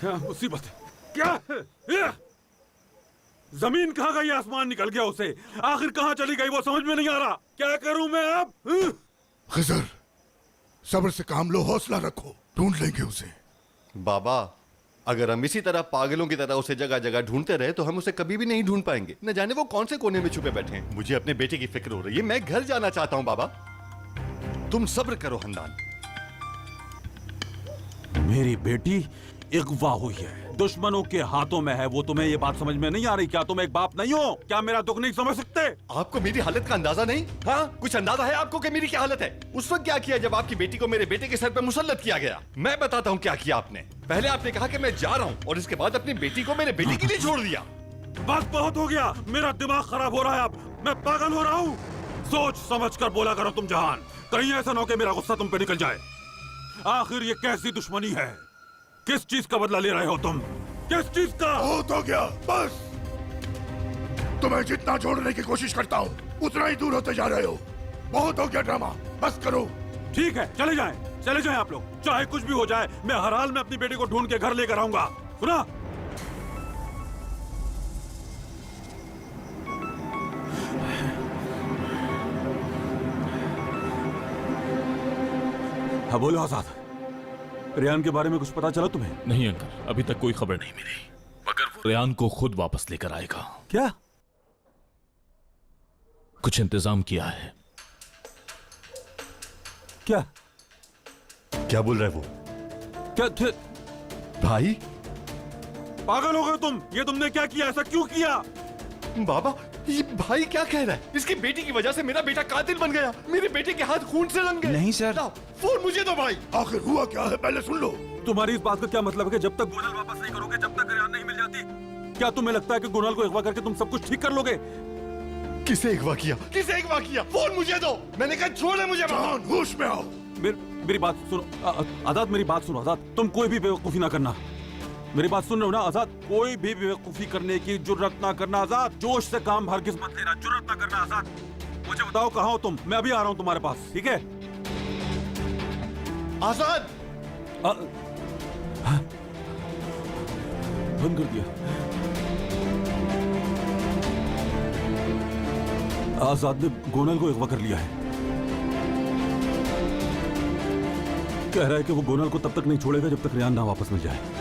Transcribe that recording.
मुसीबत है। क्या है? जमीन कहाँ गई, आसमान निकल गया उसे। आखिर कहाँ चली गई वो समझ में नहीं आ रहा। क्या करूं मैं अब? खिजर, सब्र से काम लो, हौसला रखो, ढूंढ लेंगे उसे। बाबा, अगर हम इसी तरह पागलों की तरह उसे जगह जगह ढूंढते रहे तो हम उसे कभी भी नहीं ढूंढ पाएंगे। न जाने वो कौन से कोने में छुपे बैठे हैं। मुझे अपने बेटे की फिक्र हो रही है। मैं घर जाना चाहता हूं बाबा। तुम सब्र करो हंदान। मेरी बेटी अगवा हुई है, दुश्मनों के हाथों में है। वो तुम्हें ये बात समझ में नहीं आ रही? क्या तुम एक बाप नहीं हो? क्या मेरा दुख नहीं समझ सकते? आपको मेरी हालत का अंदाजा नहीं? हाँ, कुछ अंदाजा है आपको कि मेरी क्या हालत है? उस वक्त क्या किया जब आपकी बेटी को मेरे बेटे के सर पे मुसल्लत किया गया? मैं बताता हूँ क्या किया आपने। पहले आपने कहा कि मैं जा रहा हूँ और इसके बाद अपनी बेटी को मेरे बेटे के लिए छोड़ दिया। बस बहुत हो गया, मेरा दिमाग खराब हो रहा है। अब मैं पागल हो रहा हूँ। सोच समझ कर बोला करो तुम जहान, कहीं ऐसा न हो कि मेरा गुस्सा तुम पे निकल जाए। आखिर ये कैसी दुश्मनी है? किस चीज का बदला ले रहे हो तुम? किस चीज का? बहुत हो गया, बस। तुम्हें जितना जोड़ने की कोशिश करता हूँ उतना ही दूर होते जा रहे हो। बहुत हो गया ड्रामा, बस करो। ठीक है, चले जाएं आप लोग। चाहे कुछ भी हो जाए, मैं हर हाल में अपनी बेटी को ढूंढ के घर लेकर आऊंगा। सुना? हाँ बोलो आजाद, रेयान के बारे में कुछ पता चला तुम्हें? नहीं अंकल, अभी तक कोई खबर नहीं मिली, मगर वो रेयान को खुद वापस लेकर आएगा। क्या? कुछ इंतजाम किया है। क्या क्या बोल रहे वो? क्या थे? भाई, पागल हो गए तुम? ये तुमने क्या किया? ऐसा क्यों किया? बाबा, ये भाई क्या कह रहा है? इसकी बेटी की वजह से मेरा बेटा कातिल बन गया। मेरे बेटे के हाथ खून से रंग गए। नहीं सर। लाओ, फोन मुझे दो भाई। आखिर हुआ क्या है पहले सुन लो। तुम्हारी इस बात का क्या मतलब है कि जब तक गोनल वापस नहीं करोगे, जब तक रेयान नहीं मिल जाती? क्या तुम्हें लगता है कि गोनल को अगवा करके तुम सब कुछ ठीक कर लोगे? किसे अगवा किया? किसे अगवा किया? फोन मुझे दो। मैंने कहा छोड़े मुझे। जहान, होश में आओ। मेरी बात सुनो आजाद, मेरी बात सुनो आजाद। तुम कोई भी बेवकूफी ना करना। मेरी बात सुन रहे हो ना आजाद? कोई भी बेवकूफी करने की जुर्रत ना करना आजाद। जोश से काम हरगिज मत लेना, जुर्रत ना करना आजाद। मुझे बताओ कहाँ हो तुम? मैं अभी आ रहा हूँ तुम्हारे पास, ठीक है? आजाद, बंद कर दिया। आजाद ने गोनल को अगवा कर लिया है। कह रहा है कि वो गोनल को तब तक नहीं छोड़ेगा जब तक रेयान ना वापस मिल जाए।